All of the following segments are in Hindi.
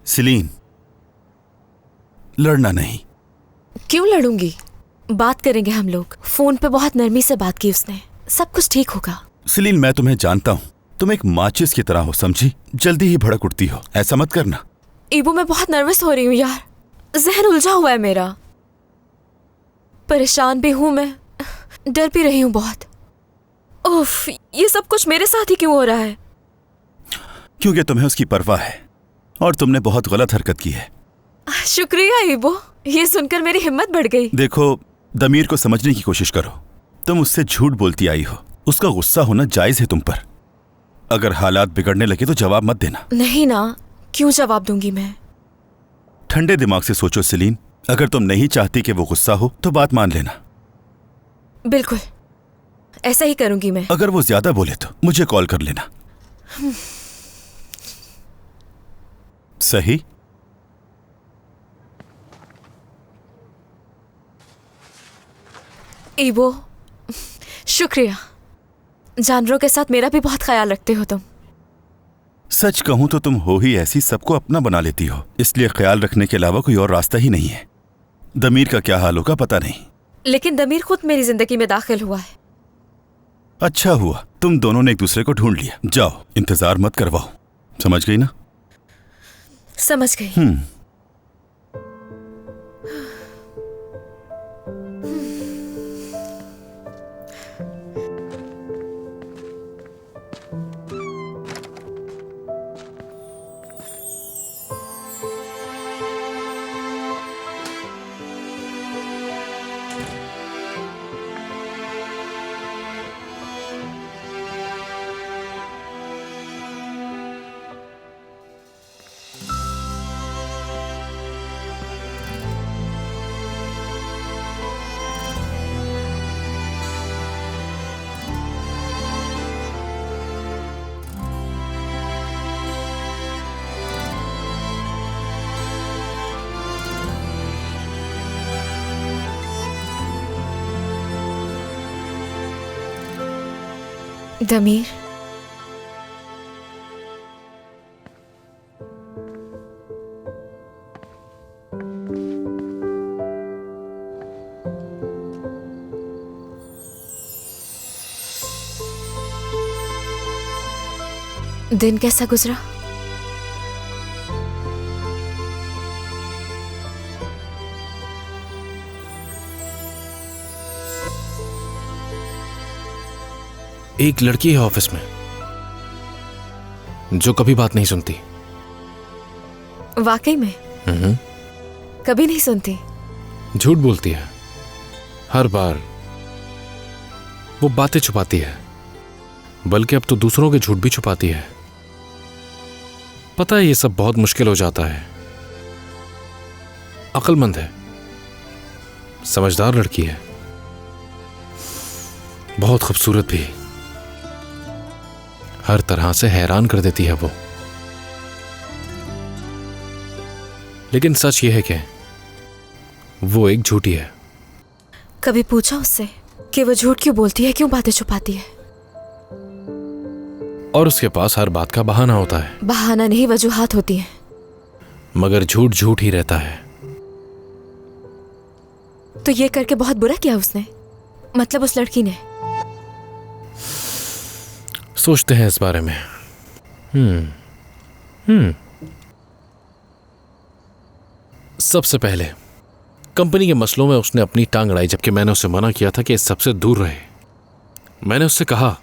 सिलीन, लड़ना नहीं। क्यों लड़ूंगी? बात करेंगे हम लोग। फोन पे बहुत नरमी से बात की उसने, सब कुछ ठीक होगा। सिलीन, मैं तुम्हें जानता हूँ, तुम एक माचिस की तरह हो, समझी? जल्दी ही भड़क उठती हो, ऐसा मत करना। इबू, मैं बहुत नर्वस हो रही हूँ यार, जहन उलझा हुआ है मेरा, परेशान भी हूँ मैं, डर भी रही हूँ बहुत। उफ, ये सब कुछ मेरे साथ ही क्यों हो रहा है? क्योंकि तुम्हें उसकी परवाह है और तुमने बहुत गलत हरकत की है। शुक्रिया इबू, ये सुनकर मेरी हिम्मत बढ़ गई। देखो, दमीर को समझने की कोशिश करो। तुम उससे झूठ बोलती आई हो, उसका गुस्सा होना जायज है तुम पर। अगर हालात बिगड़ने लगे तो जवाब मत देना। नहीं ना, क्यों जवाब दूंगी मैं? ठंडे दिमाग से सोचो सिलीन, अगर तुम नहीं चाहती कि वो गुस्सा हो तो बात मान लेना। बिल्कुल, ऐसा ही करूंगी मैं। अगर वो ज्यादा बोले तो मुझे कॉल कर लेना। सही? इबो, शुक्रिया। जानवरों के साथ मेरा भी बहुत ख्याल रखते हो तुम। सच कहूं तो तुम हो ही ऐसी, सबको अपना बना लेती हो, इसलिए ख्याल रखने के अलावा कोई और रास्ता ही नहीं है। दमीर का क्या हाल होगा पता नहीं। लेकिन दमीर खुद मेरी जिंदगी में दाखिल हुआ है। अच्छा हुआ तुम दोनों ने एक दूसरे को ढूंढ लिया। जाओ, इंतजार मत करवाओ, समझ गई ना? समझ गई। दमीर, दिन कैसा गुजरा? एक लड़की है ऑफिस में जो कभी बात नहीं सुनती। वाकई में? कभी नहीं सुनती। झूठ बोलती है हर बार। वो बातें छुपाती है, बल्कि अब तो दूसरों के झूठ भी छुपाती है। पता है ये सब बहुत मुश्किल हो जाता है। अक्लमंद है, समझदार लड़की है, बहुत खूबसूरत भी। हर तरह से हैरान कर देती है वो। लेकिन सच ये है कि वो एक झूठी है। कभी पूछा उससे कि वो झूठ क्यों बोलती है, क्यों बातें छुपाती है? और उसके पास हर बात का बहाना होता है। बहाना नहीं, वजूहात होती है। मगर झूठ झूठ ही रहता है। तो ये करके बहुत बुरा किया उसने, मतलब उस लड़की ने। सोचते हैं इस बारे में। सबसे पहले कंपनी के मसलों में उसने अपनी टांग अड़ाई, जबकि मैंने उसे मना किया था कि इस सबसे दूर रहे। मैंने उससे कहा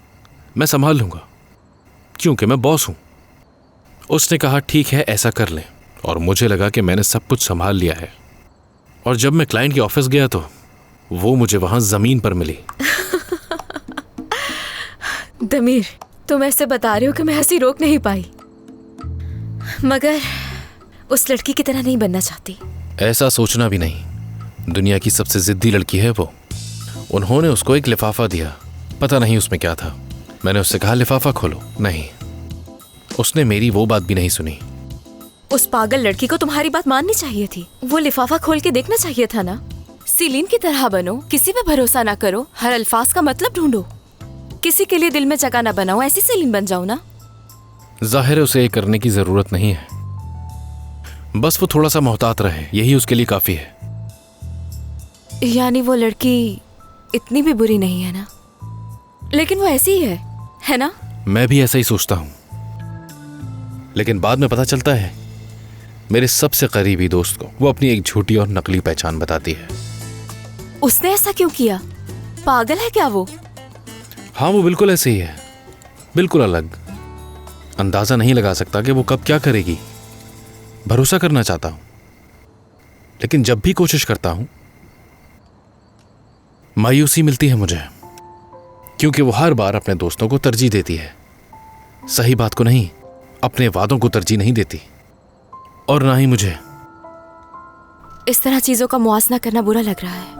मैं संभाल लूंगा क्योंकि मैं बॉस हूं। उसने कहा ठीक है ऐसा कर ले, और मुझे लगा कि मैंने सब कुछ संभाल लिया है। और जब मैं क्लाइंट के ऑफिस गया तो वो मुझे वहां जमीन पर मिली। दमीर, तुम ऐसे बता रहे हो कि मैं हंसी रोक नहीं पाई, मगर उस लड़की की तरह नहीं बनना चाहती। ऐसा सोचना भी नहीं। दुनिया की सबसे जिद्दी लड़की है वो। उन्होंने उसको एक लिफाफा दिया, पता नहीं उसमें क्या था। मैंने उससे कहा लिफाफा खोलो, नहीं, उसने मेरी वो बात भी नहीं सुनी। उस पागल लड़की को तुम्हारी बात माननी चाहिए थी। वो लिफाफा खोल के देखना चाहिए था ना। सीलीन की तरह बनो, किसी पे भरोसा ना करो, हर अल्फाज का मतलब ढूंढो, किसी के लिए दिल में जगह ना बनाओ, ऐसी सीलीन बन जाओ ना। जाहिर है उसे ये करने की जरूरत नहीं है, बस वो थोड़ा सा मोहतात रहे, यही उसके लिए काफी है। यानी वो लड़की इतनी भी बुरी नहीं है ना? लेकिन वो ऐसी ही है ना? मैं भी ऐसा ही सोचता हूं, लेकिन बाद में पता चलता है मेरे सबसे करीबी दोस्त को वो अपनी एक झूठी और नकली पहचान बताती है। उसने ऐसा क्यों किया? पागल है क्या वो? हाँ, वो बिल्कुल ऐसे ही है, बिल्कुल अलग। अंदाजा नहीं लगा सकता कि वो कब क्या करेगी। भरोसा करना चाहता हूं, लेकिन जब भी कोशिश करता हूं मायूसी मिलती है मुझे, क्योंकि वो हर बार अपने दोस्तों को तरजीह देती है, सही बात को नहीं, अपने वादों को तरजीह नहीं देती। और ना ही मुझे। इस तरह चीजों का मुआसना करना बुरा लग रहा है।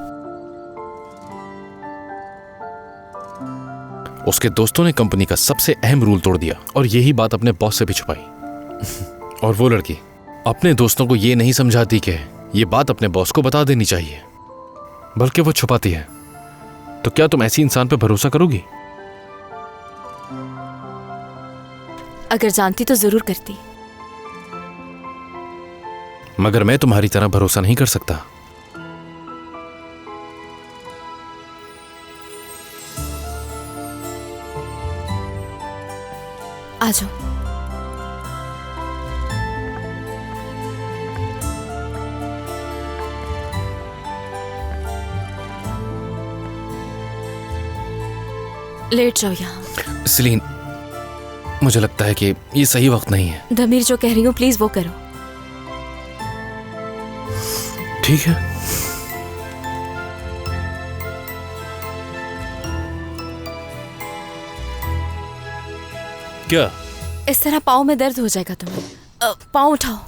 उसके दोस्तों ने कंपनी का सबसे अहम रूल तोड़ दिया और यही बात अपने बॉस से भी छुपाई। और वो लड़की अपने दोस्तों को ये नहीं समझाती कि ये बात अपने बॉस को बता देनी चाहिए, बल्कि वो छुपाती है। तो क्या तुम ऐसी इंसान पर भरोसा करोगी? अगर जानती तो जरूर करती। मगर मैं तुम्हारी तरह भरोसा नहीं कर सकता। आ जाओ। लेट जाओ यहाँ। सेलिन, मुझे लगता है कि ये सही वक्त नहीं है। दमीर जो कह रही हूँ प्लीज वो करो। ठीक है। क्या? इस तरह पाँव में दर्द हो जाएगा तुम्हें। पाँव उठाओ।